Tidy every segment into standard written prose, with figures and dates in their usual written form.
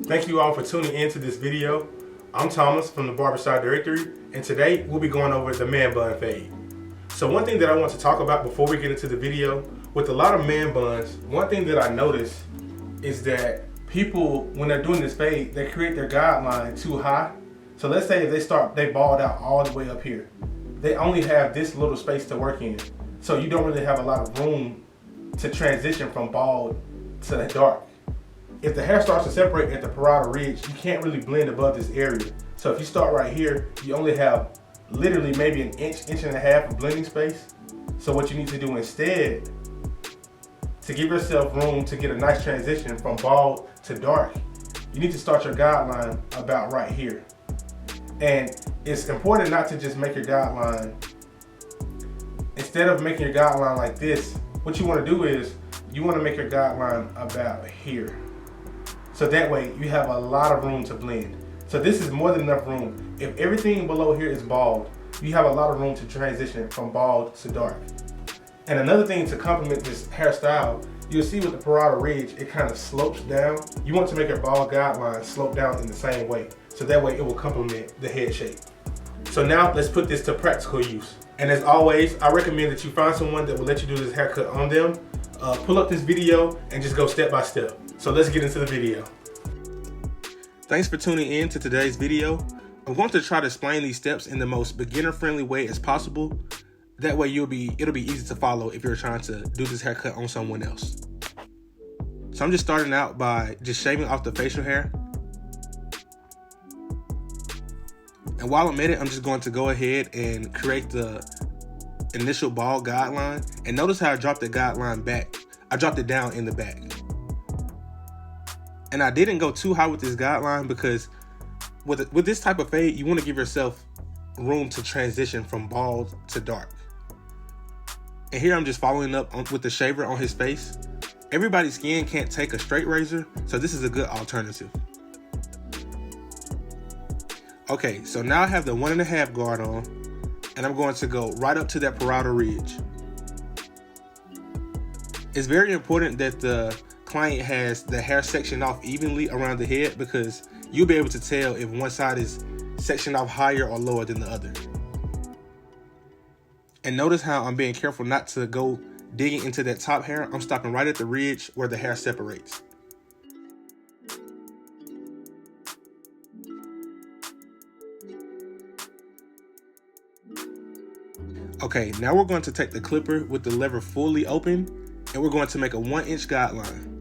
Thank you all for tuning in to this video. I'm Thomas from the Barbershop Directory, and today we'll be going over the man bun fade. So one thing that I want to talk about before we get into the video, with a lot of man buns, one thing that I notice is that people, when they're doing this fade, they create their guideline too high. So let's say if they bald out all the way up here. They only have this little space to work in. So you don't really have a lot of room to transition from bald to dark. If the hair starts to separate at the parietal ridge, you can't really blend above this area. So if you start right here, you only have literally maybe an inch and a half of blending space. So what you need to do instead, to give yourself room to get a nice transition from bald to dark, you need to start your guideline about right here. And it's important not to just make your guideline, instead of making your guideline like this, what you want to do is you want to make your guideline about here. So that way you have a lot of room to blend. So this is more than enough room. If everything below here is bald, you have a lot of room to transition from bald to dark. And another thing to complement this hairstyle, you'll see with the parietal ridge, it kind of slopes down. You want to make your bald guideline slope down in the same way. So that way it will complement the head shape. So now let's put this to practical use. And as always, I recommend that you find someone that will let you do this haircut on them. Pull up this video and just go step by step. So let's get into the video. Thanks for tuning in to today's video. I'm going to try to explain these steps in the most beginner-friendly way as possible. That way it'll be easy to follow if you're trying to do this haircut on someone else. So I'm just starting out by just shaving off the facial hair. And while I'm at it, I'm just going to go ahead and create the initial bald guideline. And notice how I dropped the guideline back. I dropped it down in the back. And I didn't go too high with this guideline because with this type of fade, you want to give yourself room to transition from bald to dark. And here I'm just following up with the shaver on his face. Everybody's skin can't take a straight razor, so this is a good alternative. Okay, so now I have the 1.5 guard on, and I'm going to go right up to that parietal ridge. It's very important that the client has the hair sectioned off evenly around the head, because you'll be able to tell if one side is sectioned off higher or lower than the other. And notice how I'm being careful not to go digging into that top hair. I'm stopping right at the ridge where the hair separates. Okay, now we're going to take the clipper with the lever fully open, and we're going to make a 1-inch guideline.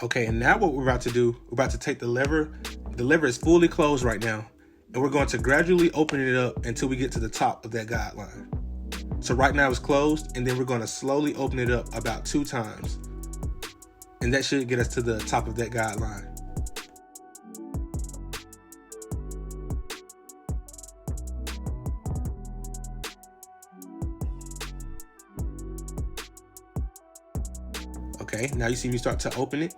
Okay, and now what we're about to do, we're about to take the lever. The lever is fully closed right now, and we're going to gradually open it up until we get to the top of that guideline. So right now it's closed, and then we're going to slowly open it up about 2 times. And that should get us to the top of that guideline. Okay, now you see me start to open it.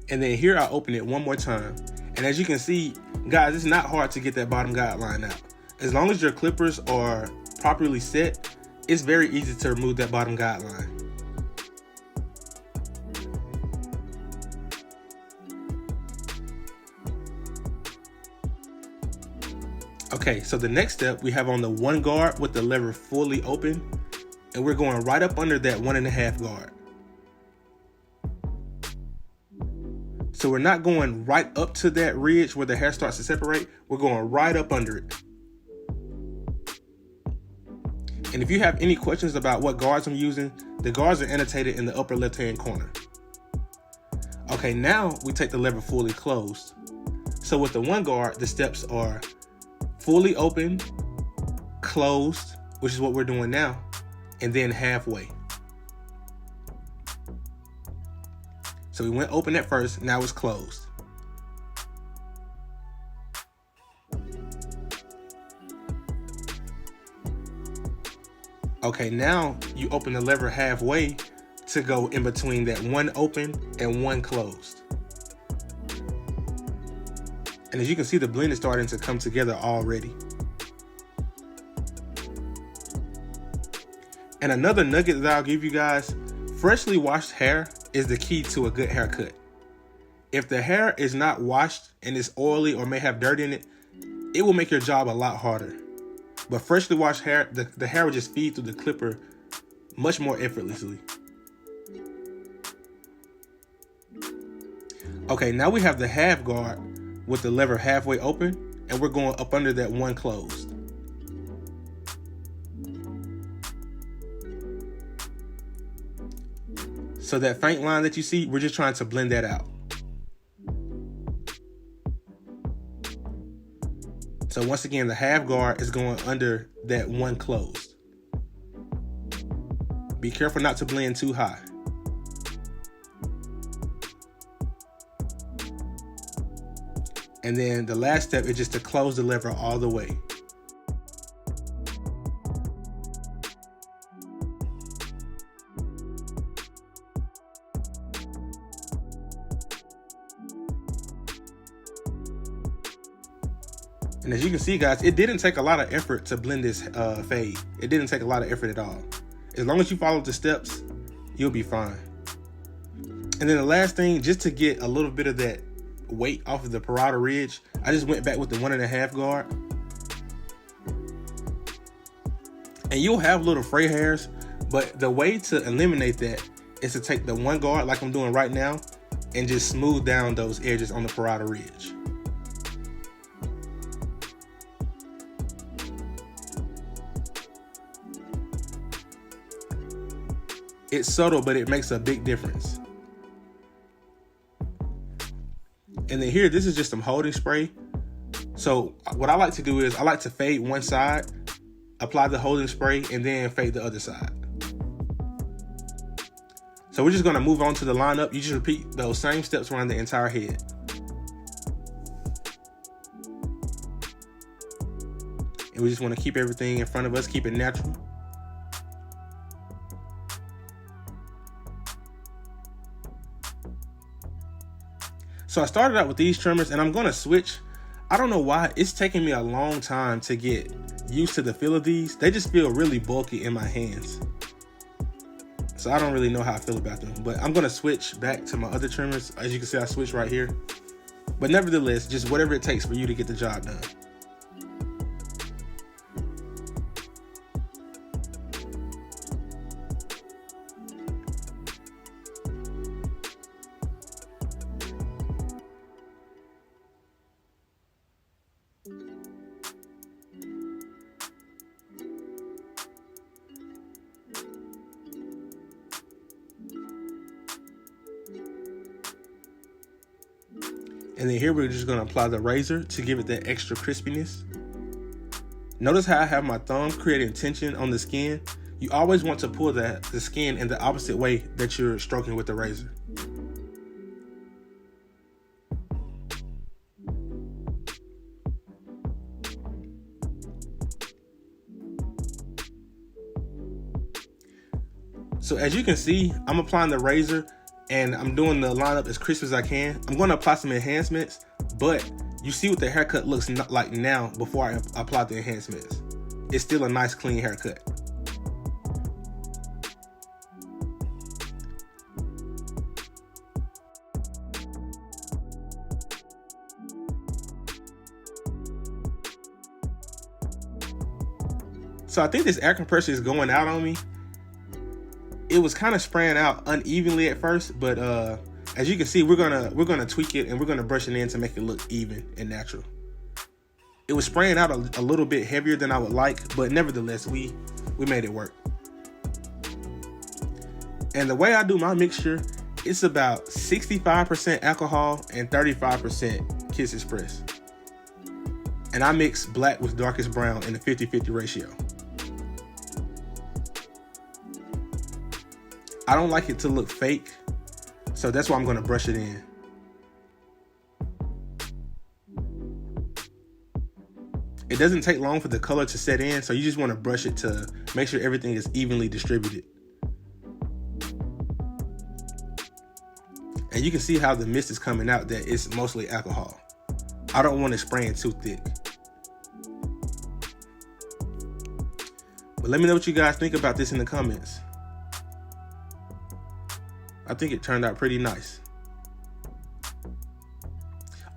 And then here I open it one more time. And as you can see, guys, it's not hard to get that bottom guideline out. As long as your clippers are properly set, it's very easy to remove that bottom guideline. Okay, so the next step, we have on the 1 guard with the lever fully open, and we're going right up under that 1.5 guard. So we're not going right up to that ridge where the hair starts to separate. We're going right up under it. And if you have any questions about what guards I'm using, the guards are annotated in the upper left-hand corner. Okay, now we take the lever fully closed. So with the 1 guard, the steps are fully open, closed, which is what we're doing now, and then halfway. So we went open at first, now it's closed. Okay, now you open the lever halfway to go in between that one open and one closed. And as you can see, the blend is starting to come together already. And another nugget that I'll give you guys, freshly washed hair is the key to a good haircut. If the hair is not washed and it's oily or may have dirt in it, it will make your job a lot harder. But freshly washed hair, the hair will just feed through the clipper much more effortlessly. Okay, now we have the half guard with the lever halfway open, and we're going up under that one closed. So that faint line that you see, we're just trying to blend that out. So once again, the half guard is going under that one closed. Be careful not to blend too high. And then the last step is just to close the lever all the way. And as you can see, guys, it didn't take a lot of effort to blend this fade. It didn't take a lot of effort at all. As long as you follow the steps, you'll be fine. And then the last thing, just to get a little bit of that weight off of the parotid ridge, I just went back with the 1.5 guard. And you'll have little fray hairs, but the way to eliminate that is to take the 1 guard like I'm doing right now and just smooth down those edges on the parotid ridge. It's subtle, but it makes a big difference. And then here, this is just some holding spray. So what I like to do is I like to fade one side, apply the holding spray, and then fade the other side. So we're just gonna move on to the lineup. You just repeat those same steps around the entire head. And we just wanna keep everything in front of us, keep it natural. So I started out with these trimmers, and I'm gonna switch. I don't know why, it's taking me a long time to get used to the feel of these. They just feel really bulky in my hands. So I don't really know how I feel about them, but I'm gonna switch back to my other trimmers. As you can see, I switched right here. But nevertheless, just whatever it takes for you to get the job done. And then here we're just gonna apply the razor to give it that extra crispiness. Notice how I have my thumb creating tension on the skin. You always want to pull the skin in the opposite way that you're stroking with the razor. So as you can see, I'm applying the razor and I'm doing the lineup as crisp as I can. I'm going to apply some enhancements, but you see what the haircut looks like now before I apply the enhancements. It's still a nice clean haircut. So I think this air compressor is going out on me. It was kind of spraying out unevenly at first, but as you can see, we're gonna tweak it and we're gonna brush it in to make it look even and natural. It was spraying out a little bit heavier than I would like, but nevertheless, we made it work. And the way I do my mixture, it's about 65% alcohol and 35% Kiss Express. And I mix black with darkest brown in a 50-50 ratio. I don't like it to look fake, so that's why I'm gonna brush it in. It doesn't take long for the color to set in, so you just want to brush it to make sure everything is evenly distributed. And you can see how the mist is coming out, that it's mostly alcohol. I don't want it spraying too thick. But let me know what you guys think about this in the comments. I think it turned out pretty nice.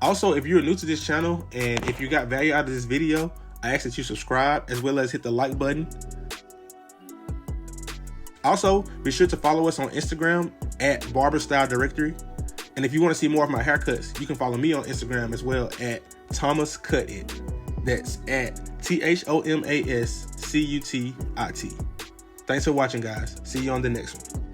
Also, if you're new to this channel and if you got value out of this video, I ask that you subscribe as well as hit the like button. Also, be sure to follow us on Instagram at Barber Style Directory. And if you want to see more of my haircuts, you can follow me on Instagram as well at Thomas Cut It. That's at ThomasCutit. Thanks for watching, guys. See you on the next one.